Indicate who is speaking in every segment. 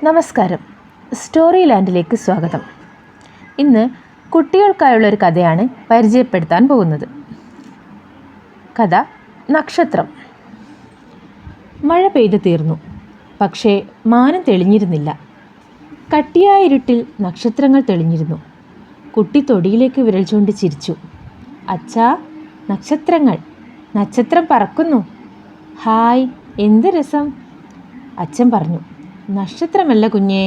Speaker 1: നമസ്കാരം. സ്റ്റോറി ലാൻഡിലേക്ക് സ്വാഗതം. ഇന്ന് കുട്ടികൾക്കായുള്ളൊരു കഥയാണ് പരിചയപ്പെടുത്താൻ പോകുന്നത്. കഥ നക്ഷത്രം. മഴ പെയ്തു തീർന്നു. പക്ഷേ മാനം തെളിഞ്ഞിരുന്നില്ല. കട്ടിയായ ഇരുട്ടിൽ നക്ഷത്രങ്ങൾ തെളിഞ്ഞിരുന്നു. കുട്ടി തൊടിയിലേക്ക് വിരൽ ചൂണ്ടി ചിരിച്ചു. അച്ഛാ, നക്ഷത്രങ്ങൾ, നക്ഷത്രം പറക്കുന്നു. ഹായ്, എന്ത് രസം. അച്ഛൻ പറഞ്ഞു. നക്ഷത്രമല്ല കുഞ്ഞേ,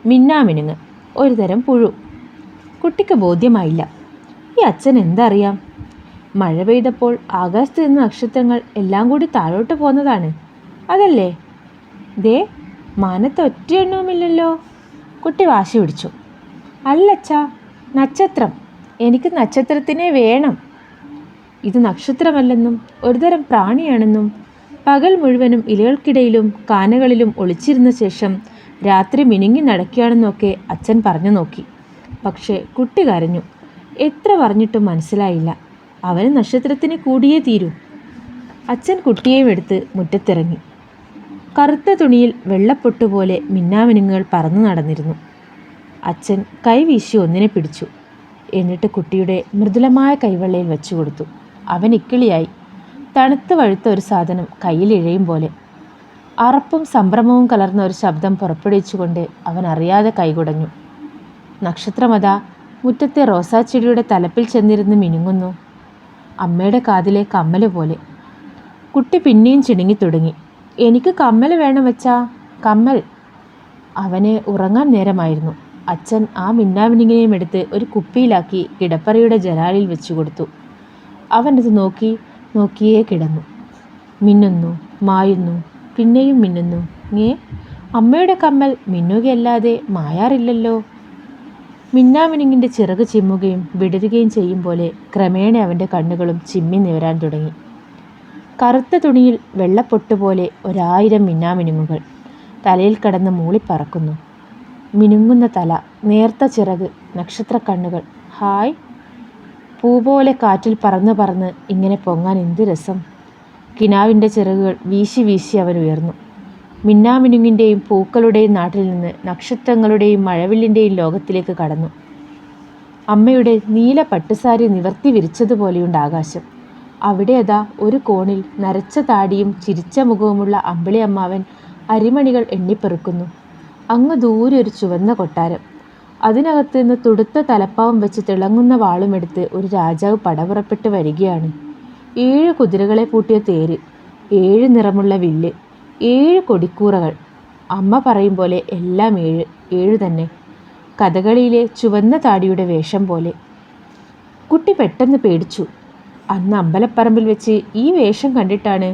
Speaker 1: മിന്നാമിനുങ്ങ്, ഒരു തരം പുഴു. കുട്ടിക്ക് ബോധ്യമായില്ല. ഈ അച്ഛൻ എന്തറിയാം? മഴ പെയ്തപ്പോൾ ആകാശത്ത് നിന്ന് നക്ഷത്രങ്ങൾ എല്ലാം കൂടി താഴോട്ട് പോന്നതാണ്, അതല്ലേ? ദേ, മാനത്ത് ഒറ്റ എണ്ണവുമില്ലല്ലോ. കുട്ടി വാശി പിടിച്ചു. അല്ലച്ചാ, നക്ഷത്രം, എനിക്ക് നക്ഷത്രത്തിനെ വേണം. ഇത് നക്ഷത്രമല്ലെന്നും ഒരുതരം പ്രാണിയാണെന്നും പകൽ മുഴുവനും ഇലകൾക്കിടയിലും കാനകളിലും ഒളിച്ചിരുന്ന ശേഷം രാത്രി മിനുങ്ങി നടക്കുകയാണെന്നൊക്കെ അച്ഛൻ പറഞ്ഞു നോക്കി. പക്ഷേ കുട്ടി കരഞ്ഞു. എത്ര പറഞ്ഞിട്ടും മനസ്സിലായില്ല. അവന് നക്ഷത്രത്തിന് കൂടിയേ തീരൂ. അച്ഛൻ കുട്ടിയെയും എടുത്ത് മുറ്റത്തിറങ്ങി. കറുത്ത തുണിയിൽ വെള്ളപ്പൊട്ടുപോലെ മിന്നാമിനുങ്ങുകൾ പറന്നു നടന്നിരുന്നു. അച്ഛൻ കൈവീശി ഒന്നിനെ പിടിച്ചു. എന്നിട്ട് കുട്ടിയുടെ മൃദുലമായ കൈവെള്ളയിൽ വെച്ചു കൊടുത്തു. അവൻ ഇക്കിളിയായി. തണുത്ത് വഴുത്ത ഒരു സാധനം കയ്യിൽ ഇഴയും പോലെ. അറപ്പും സംഭ്രമവും കലർന്ന ഒരു ശബ്ദം പുറപ്പെടുവിച്ചുകൊണ്ട് അവൻ അറിയാതെ കൈകുടഞ്ഞു. നക്ഷത്രമതാ മുറ്റത്തെ റോസാച്ചെടിയുടെ തലപ്പിൽ ചെന്നിരുന്ന് മിനുങ്ങുന്നു, അമ്മയുടെ കാതിലെ കമ്മല് പോലെ. കുട്ടി പിന്നെയും ചിണുങ്ങി തുടങ്ങി. എനിക്ക് കമ്മൽ വേണം വെച്ചാ, കമ്മൽ. അവന് ഉറങ്ങാൻ നേരമായിരുന്നു. അച്ഛൻ ആ മിന്നാമിനുങ്ങിനെയും എടുത്ത് ഒരു കുപ്പിയിലാക്കി കിടപ്പറയുടെ ജനാലിൽ വെച്ചു കൊടുത്തു. അവനത് നോക്കിയേ കിടന്നു. മിന്നുന്നു, മായുന്നു, പിന്നെയും മിന്നുന്നു. അമ്മയുടെ കമ്മൽ മിന്നുകയല്ലാതെ മായാറില്ലല്ലോ. മിന്നാമിനുങ്ങിൻ്റെ ചിറക് ചിമ്മുകയും വിടരുകയും ചെയ്യും പോലെ ക്രമേണ അവൻ്റെ കണ്ണുകളും ചിമ്മി നിവരാൻ തുടങ്ങി. കറുത്ത തുണിയിൽ വെള്ളപ്പൊട്ടുപോലെ 1000 മിന്നാമിനുങ്ങുകൾ തലയിൽ കടന്ന് മൂളിപ്പറക്കുന്നു. മിനുങ്ങുന്ന തല, നേർത്ത ചിറക്, നക്ഷത്രക്കണ്ണുകൾ. ഹായ്, പൂ പോലെ കാറ്റിൽ പറന്ന് ഇങ്ങനെ പൊങ്ങാൻ എന്ത് രസം. കിനാവിൻ്റെ ചിറകുകൾ വീശി വീശി അവൻ ഉയർന്നു. മിന്നാമിനുങ്ങിൻ്റെയും പൂക്കളുടെയും നാട്ടിൽ നിന്ന് നക്ഷത്രങ്ങളുടെയും മഴവില്ലിൻ്റെയും ലോകത്തിലേക്ക് കടന്നു. അമ്മയുടെ നീല പട്ടുസാരി നിവർത്തി വിരിച്ചതുപോലെയുണ്ട് ആകാശം. അവിടെ അതാ ഒരു കോണിൽ നരച്ച താടിയും ചിരിച്ച മുഖവുമുള്ള അമ്പിളി അമ്മാവൻ അരിമണികൾ എണ്ണിപ്പെറുക്കുന്നു. അങ്ങ് ദൂരെ ഒരു ചുവന്ന കൊട്ടാരം. അതിനകത്ത് നിന്ന് തുടുത്ത തലപ്പാവും വെച്ച് തിളങ്ങുന്ന വാളുമെടുത്ത് ഒരു രാജാവ് പടപുറപ്പെട്ട് വരികയാണ്. 7 കുതിരകളെ പൂട്ടിയ തേര്, 7 നിറമുള്ള വില്ല്, 7 കൊടിക്കൂറകൾ. അമ്മ പറയും പോലെ എല്ലാം 7 തന്നെ. കഥകളിയിലെ ചുവന്ന താടിയുടെ വേഷം പോലെ. കുട്ടി പെട്ടെന്ന് പേടിച്ചു. അന്ന് അമ്പലപ്പറമ്പിൽ വെച്ച് ഈ വേഷം കണ്ടിട്ടാണ്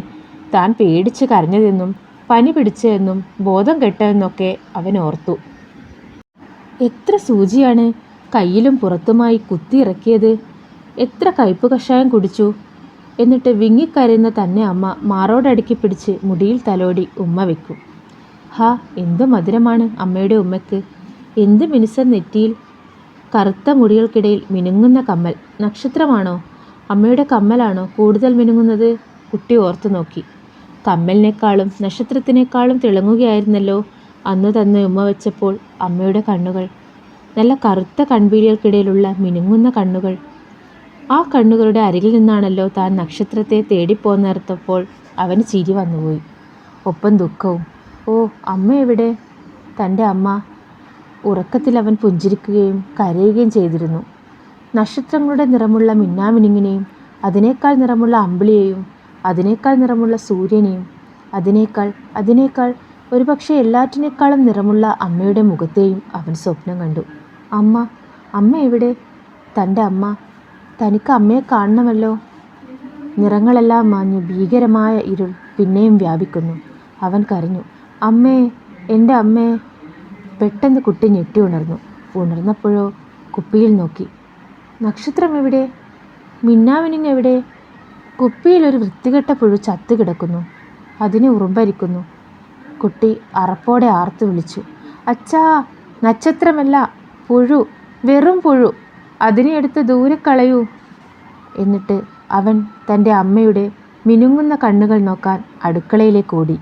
Speaker 1: താൻ പേടിച്ച് കരഞ്ഞതെന്നും പനി പിടിച്ചതെന്നും ബോധം കെട്ടതെന്നൊക്കെ അവൻ ഓർത്തു. എത്ര സൂചിയാണ് കയ്യിലും പുറത്തുമായി കുത്തിയിറക്കിയത്. എത്ര കയ്പ് കഷായം കുടിച്ചു. എന്നിട്ട് വിങ്ങിക്കരയുന്ന തന്നെ അമ്മ മാറോടടുക്കി പിടിച്ച് മുടിയിൽ തലോടി ഉമ്മ വയ്ക്കും. ഹാ, എന്ത് മധുരമാണ് അമ്മയുടെ ഉമ്മയ്ക്ക്. എന്ത് മിനുസൻ നെറ്റിയിൽ. കറുത്ത മുടികൾക്കിടയിൽ മിനുങ്ങുന്ന കമ്മൽ. നക്ഷത്രമാണോ, അമ്മയുടെ കമ്മലാണോ കൂടുതൽ മിനുങ്ങുന്നത്? കുട്ടി ഓർത്തു നോക്കി. കമ്മലിനേക്കാളും നക്ഷത്രത്തിനേക്കാളും തിളങ്ങുകയായിരുന്നല്ലോ അന്ന് തന്നെ ഉമ്മ വെച്ചപ്പോൾ അമ്മയുടെ കണ്ണുകൾ. നല്ല കറുത്ത കൺപീലികൾക്കിടയിലുള്ള മിനുങ്ങുന്ന കണ്ണുകൾ. ആ കണ്ണുകളുടെ അരികിൽ നിന്നാണല്ലോ താൻ നക്ഷത്രത്തെ തേടിപ്പോന്നേർത്തപ്പോൾ അവന് ചിരി വന്നുപോയി, ഒപ്പം ദുഃഖവും. ഓ, അമ്മ എവിടെ? തൻ്റെ അമ്മ. ഉറക്കത്തിൽ അവൻ പുഞ്ചിരിക്കുകയും കരയുകയും ചെയ്തിരുന്നു. നക്ഷത്രങ്ങളുടെ നിറമുള്ള മിന്നാമിനുങ്ങിനെയും അതിനേക്കാൾ നിറമുള്ള അമ്പിളിയെയും അതിനേക്കാൾ നിറമുള്ള സൂര്യനെയും അതിനേക്കാൾ ഒരുപക്ഷെ എല്ലാറ്റിനേക്കാളും നിറമുള്ള അമ്മയുടെ മുഖത്തെയും അവൻ സ്വപ്നം കണ്ടു. അമ്മ എവിടെ? തൻ്റെ അമ്മ. തനിക്ക് അമ്മയെ കാണണമല്ലോ. നിറങ്ങളെല്ലാം മാഞ്ഞു ഭീകരമായ ഇരുൾ പിന്നെയും വ്യാപിക്കുന്നു. അവൻ കരഞ്ഞു. അമ്മേ, എൻ്റെ അമ്മേ. പെട്ടെന്ന് കുട്ടി ഞെട്ടി ഉണർന്നു. ഉണർന്നപ്പോഴോ കുപ്പിയിൽ നോക്കി. നക്ഷത്രം എവിടെ? മിന്നാമിനുങ്ങ് എവിടെ? കുപ്പിയിൽ ഒരു വൃത്തികെട്ട പുഴു ചത്തു കിടക്കുന്നു. അതിനെ ഉറുമ്പരിക്കുന്നു. കുട്ടി അറപ്പോടെ ആർത്തു വിളിച്ചു. അച്ഛാ, നക്ഷത്രമല്ല, പുഴു, വെറും പുഴു. അതിനെ എടുത്ത് ദൂരെ കളയൂ. എന്നിട്ട് അവൻ തൻ്റെ അമ്മയുടെ മിനുങ്ങുന്ന കണ്ണുകൾ നോക്കാൻ അടുക്കളയിലേക്ക് ഓടി.